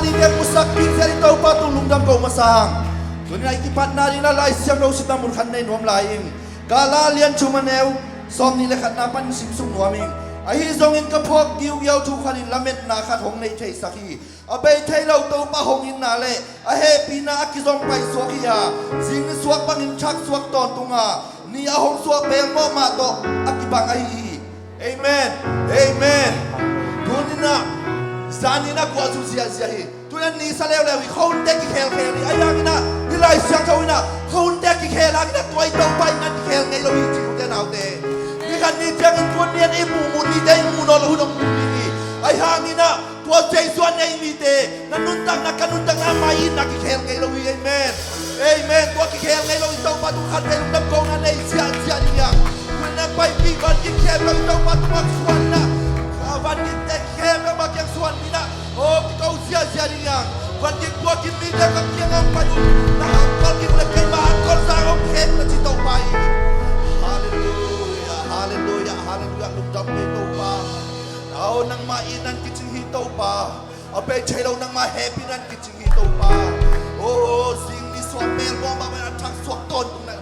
ni dia musakit seri tau patung lungdam kau masang. Dunia ikipat nari na lai siang rau sita murkan nei nuam laing. Kala lian cuma neu som ni lekat napan simsung nuaming. Ahi zongin kapok giu yau tu khanin lamet na khat hong nei thei saki. Abei Theilo tau pa hong in na le. Hehpihna akizong pai suaki ha. Sing suak pangin chak suak ton tunga. Ni ahong suak bel mo ma to akibang ahi. Amen. Amen. Tunina zanina kwa su sia sia hi. Tunan ni sa leo lewi khon tek ki khel khel ni ayangina hilai siang thawina khon tek ki khel agina toy tau pai ngan ki khel ngai lo hi chi te nau te. Ni kan ni jang in tuan nian i mu mu ni dai mu no lo hudong ni. Ai hangina tua jai suan nei mi te. Nanuntang na kanuntang na mai na ki khel ngai lo hi. Amen. Amen. Tua ki khel ngai lo i tau pa tu khat ngai dam ko na nei sia sia ni yang. Na pai pi ban ki khel lo i tau pa tu mak suan na. Van ki te khel lo mak yang suan ni na. Oh, kau sia-sia dia. Van ki tua ki mi dia ka kiang am pa na kal ki le kai ba kol sa om khen na chi tau pai. Hallelujah, hallelujah, hallelujah. Lum dam ni tau pa. Au nang ma inan ki ching hi tau pa. Abei Theilo nang ma Hehpihna ki ching hi tau pa. Oh, sing ni swak mel mo ma ma thak swak ton tung na.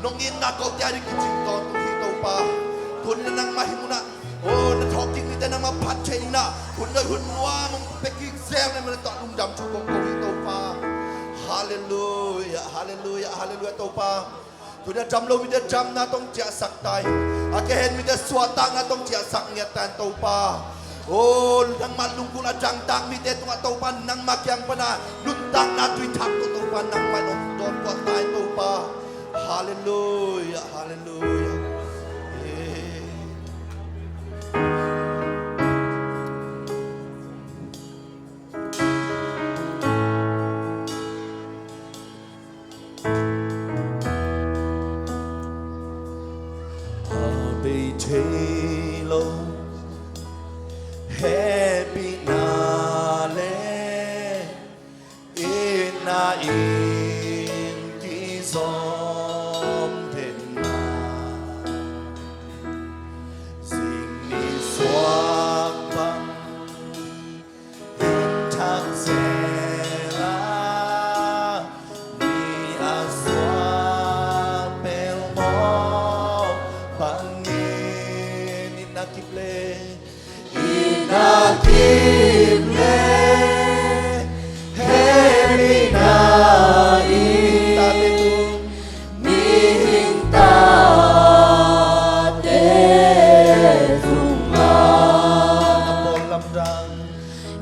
Nong in na ko tia ri ki ching ton tung hi tau pa. Thun na nang ma himuna. Oh, na talking ni nang ma phat chei na. Hun noi hun wa mong pekik sel na man to lum dam chu ko ko hi tau pa. Hallelujah, hallelujah, hallelujah tau pa. Tu dia jam lo mi dia jam na tong chia sak tai. Ake hen mi dia swata na tong chia sak nya tan tau pa. Oh, nang malung kula jang tang mi dia tung tau pa nang makyang pa na luntang na tui thak to tau pa nang manon don ko tai tau pa. Hallelujah, hallelujah. Theilo Hehpihna le ina in ki Zomi sing ni swak bang in thak sela ni aswak bel mo bang Inakible Hehpihna in mihing tate sunga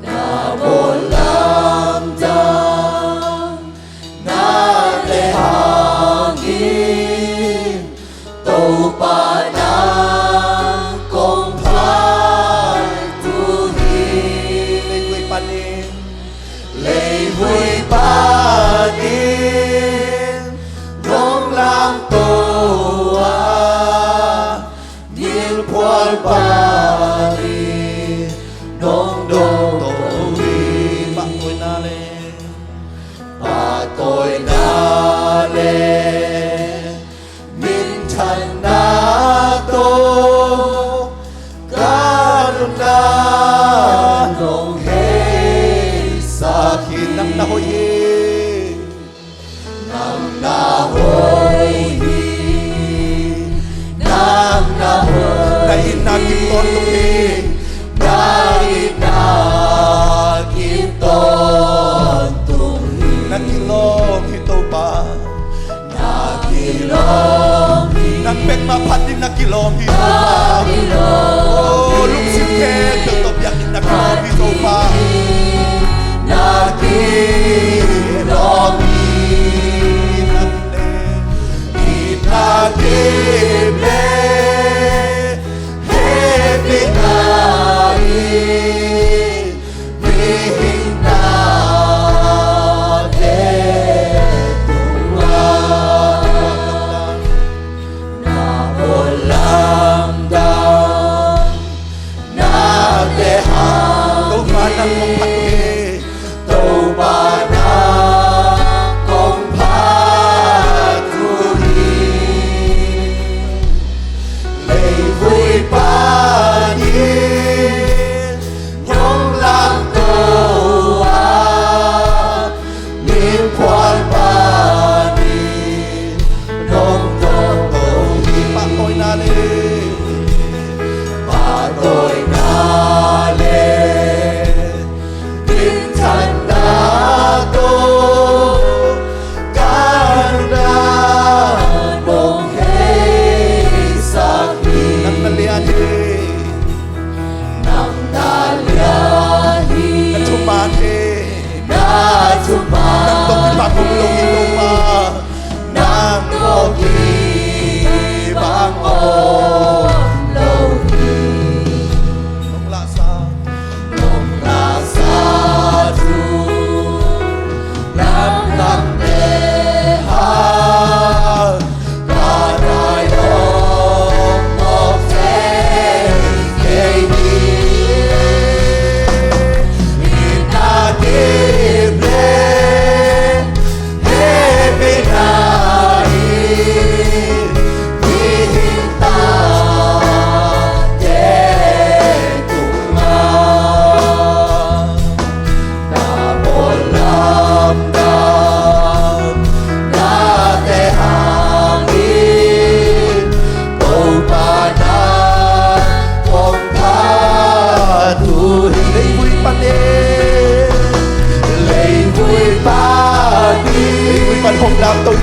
nabolam dang na lehangin tau pa Hoih Pasian rong lam toa nil pual pali nong dong towi patoy na le min chan na to karuna nong nang nahoy nang nahoy nang nahoy na inakiton tumi na inakiton tumi nakilong hito pa nakilong nang pek mapat din nakilong hito pa oh luksin ke tetop yakin nakilong hito pa Inakible Hehpihna in mihing tate tunga nabolam dang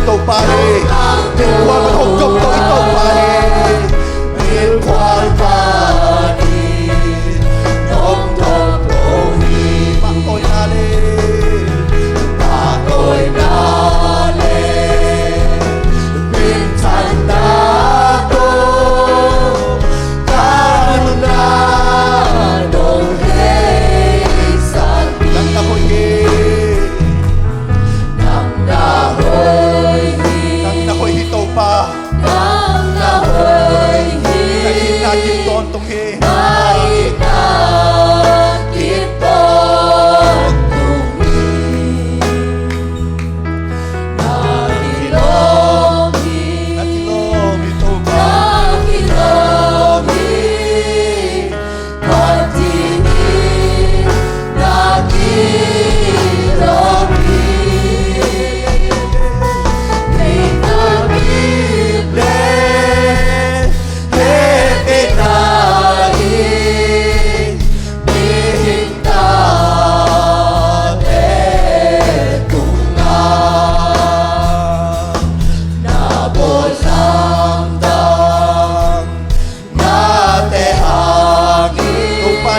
tàu pa he miền quan bên hồng trong tôi tàu pa he miền quan pa đi nôm nôm tôi bác tôi na le bác tôi na le miền thành na tô ta na đông he san nắng na hoi he nắng na hoi hi tàu pa nắng na hoi hi na kim ton tông he na kim ton tông he na kilomi tàu pa na kilomi patini na kilomi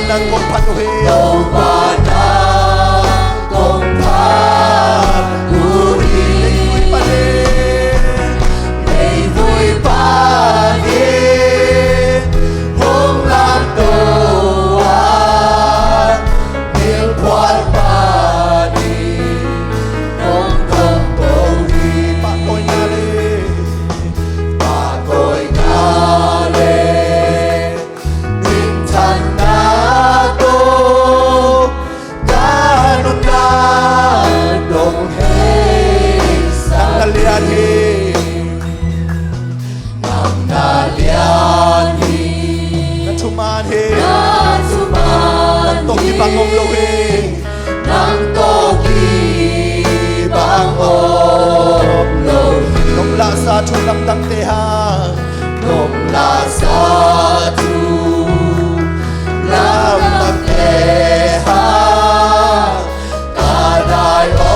nang kong panuhi tàu pa nang kong panuhi lấy vui pa đi hong lam tô an miền quan pa đi nong kong bầu đi pa tôi na le miền thành na lian he nam na lian he na chuman he nam to ki bangom lo he nam to ki bangom lo nom la sa thu lam dang te ha nom la sa thu lam dang te ha ka dai o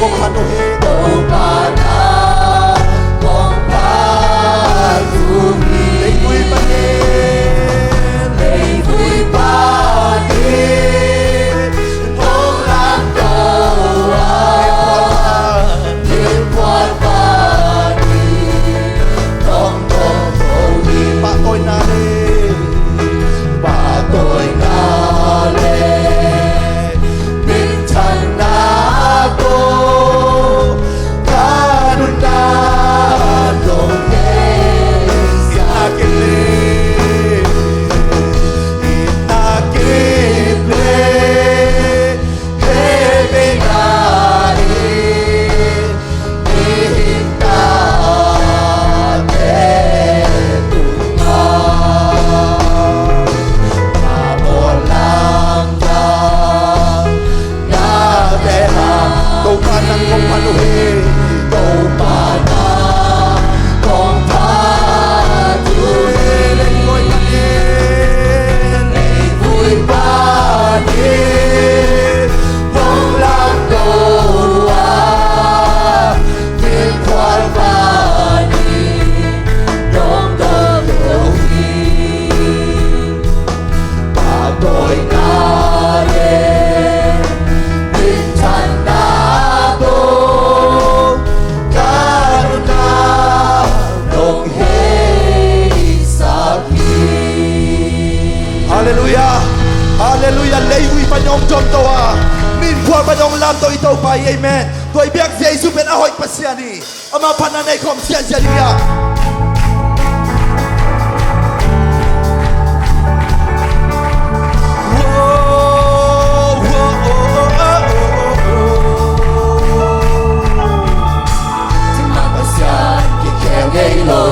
kong panuhi tàu pa nang kong panuhi lấy vui pa đi hong lam tô an miền quan pa đi nong nong tôi pa tôi na le miền thành na tô Hallelujah, lấy vui pa nhom trong toa min quan pa nhom lam to ito pa amen tôi biết Jesus bên Hoih Pasian ni ama pananay kom siya dia Theilo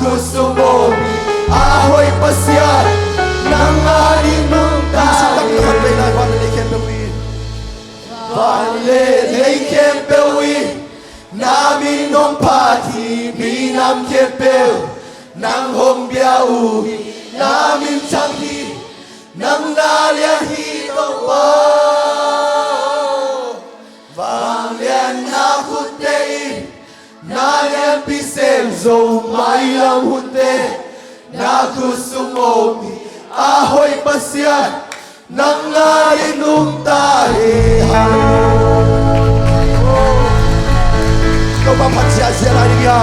Sumomi Hoih Pasian nang alinong tayo Vanle lei kempewi namin nong pati minam kempel nang hong biaui namin changi nang nalian hitong pa Vanlian na hutei nalian pisem zo mai lam hute naku sumomi Hoih Pasian nang narinong tayo Kau bapak sia-sia lagi dia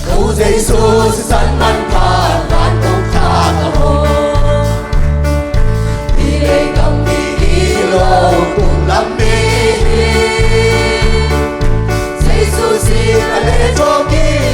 Kau Jesus san man ka man kong kataho Kung lamig Jesus si Kalejogi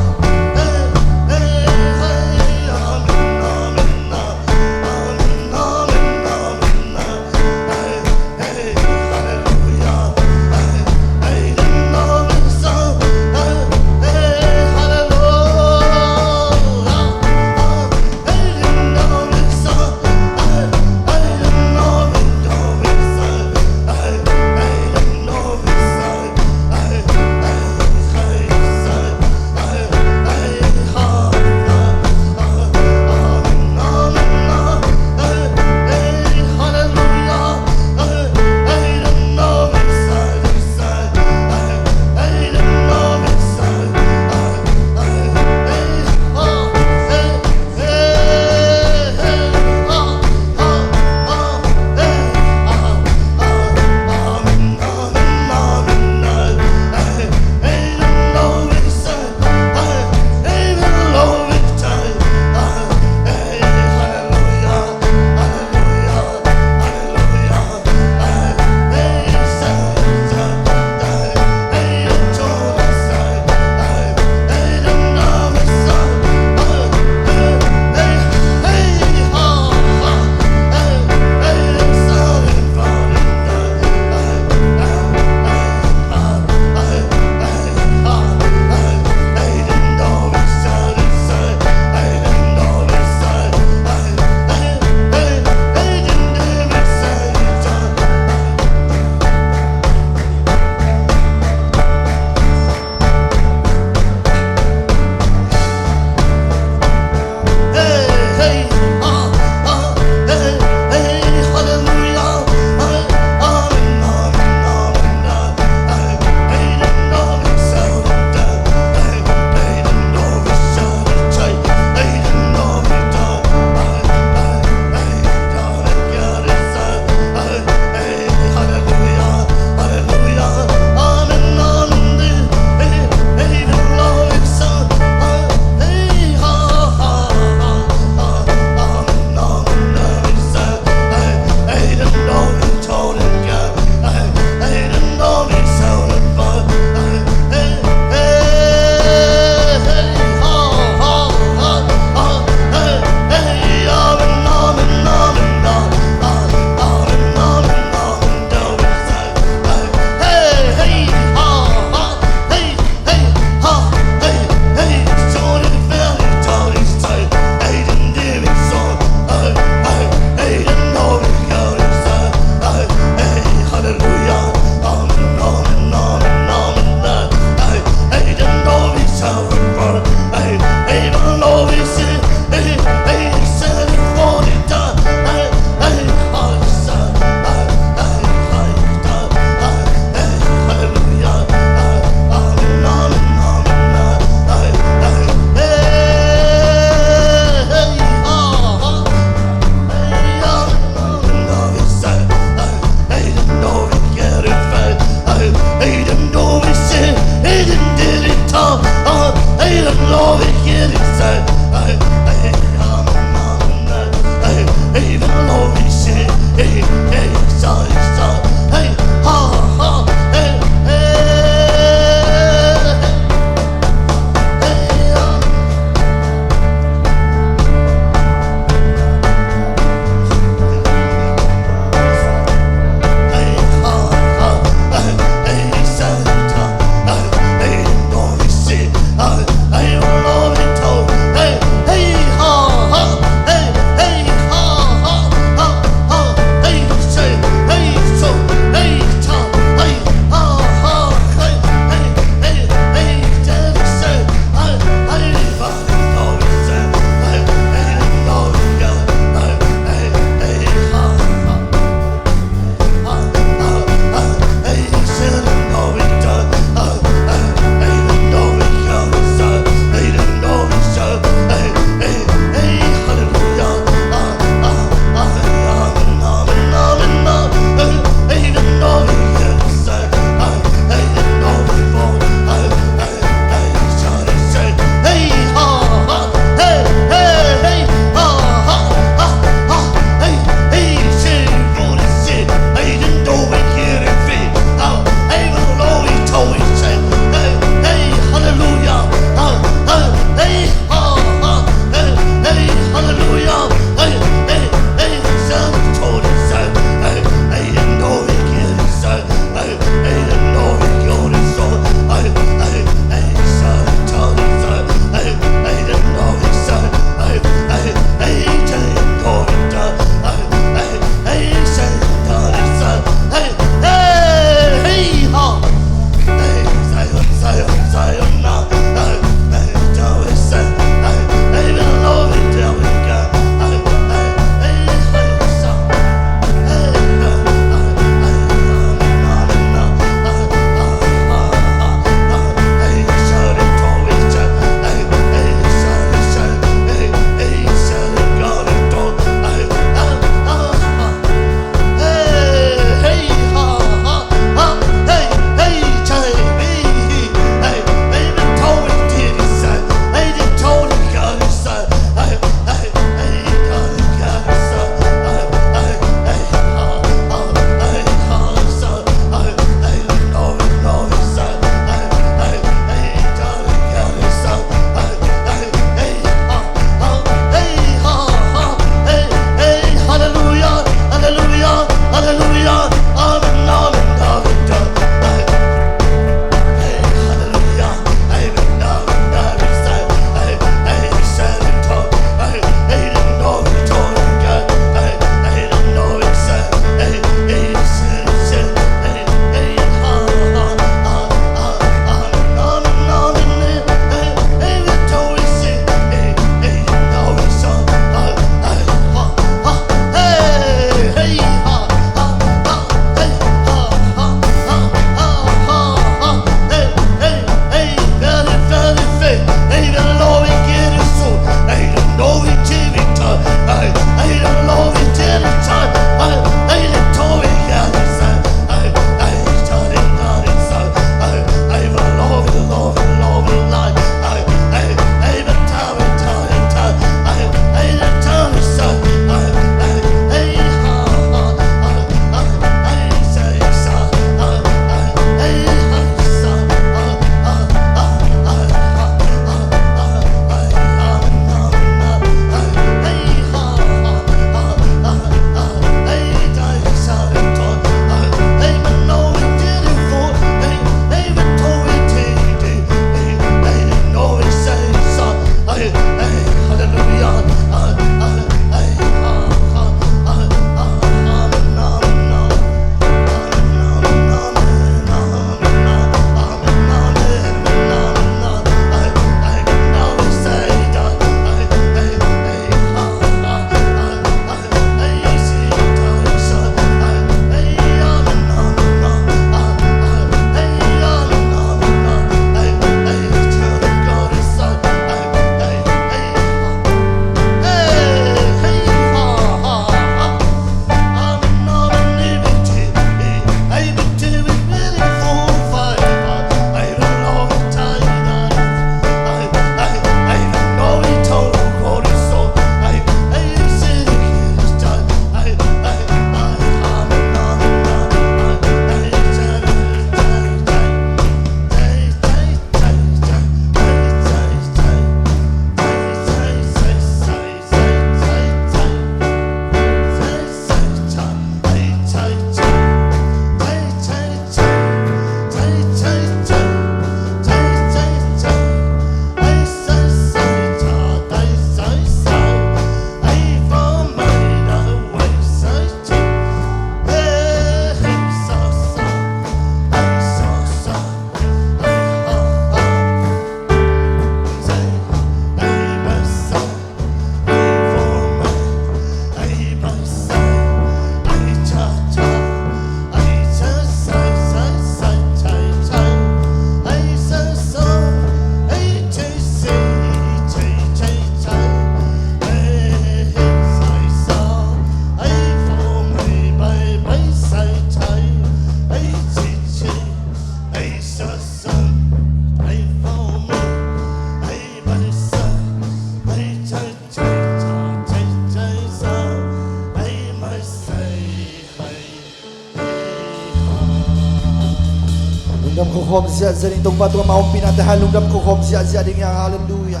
hom zia zia ding tong patu ma Ompihna te halung dam ko hom zia zia ding yang haleluya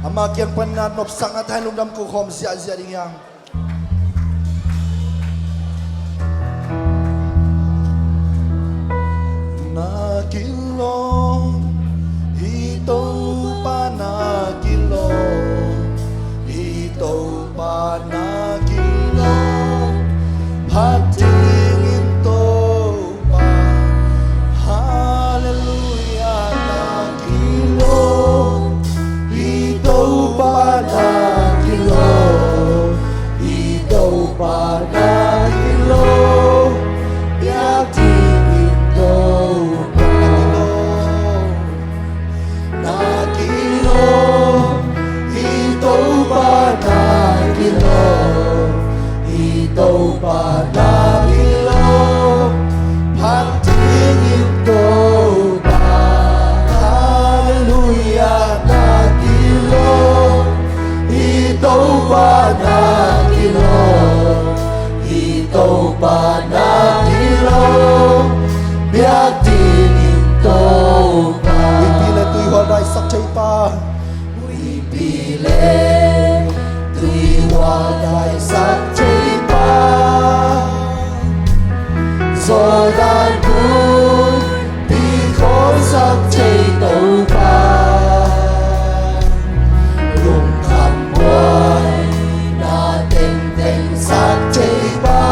ama kyang panat nop sangat halung dam ko hom zia zia ding yang Nagilong ito pa nagilong ito pa nagilong patingin to pa hallelujah nagilong ito pa nagilong ito pa nagilong patingin to Ito pa nagilong patingin ko pa hallelujah nagilong ito pa nagilong ito pa nagilong biag tingin ko pa Wipile tuy huwagay sakchay pa Wipile tuy huwagay sakchay so that good because of Theilo pa Lung kamboy na teng sa Thay pa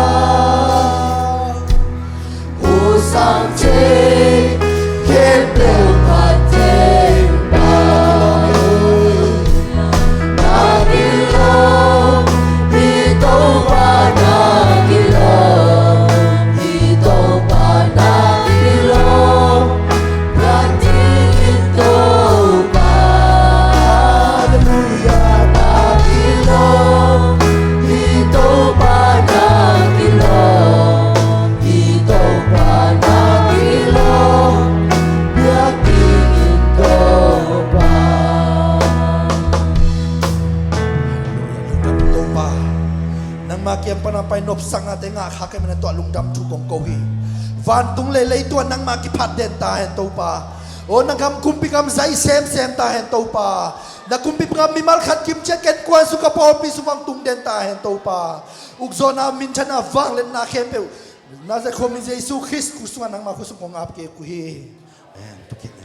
Usang Thay Kepel pa Thay pa Nagilong ito pa nagilong Makian panapay nop sang ate nga hakay man to alungdam tu kong kohi van tung lelay to nang makipat den tahen to pa o nagam kumpi kam zai sem tahen to pa na kumpi kam mimal khat kim chet ken kwan su ka pa pi sumang tung den tahen to pa ugzona min chana wang len na kempe na za khomi jesu christ kuswa nang ma kusung kong ap ke kuhi amen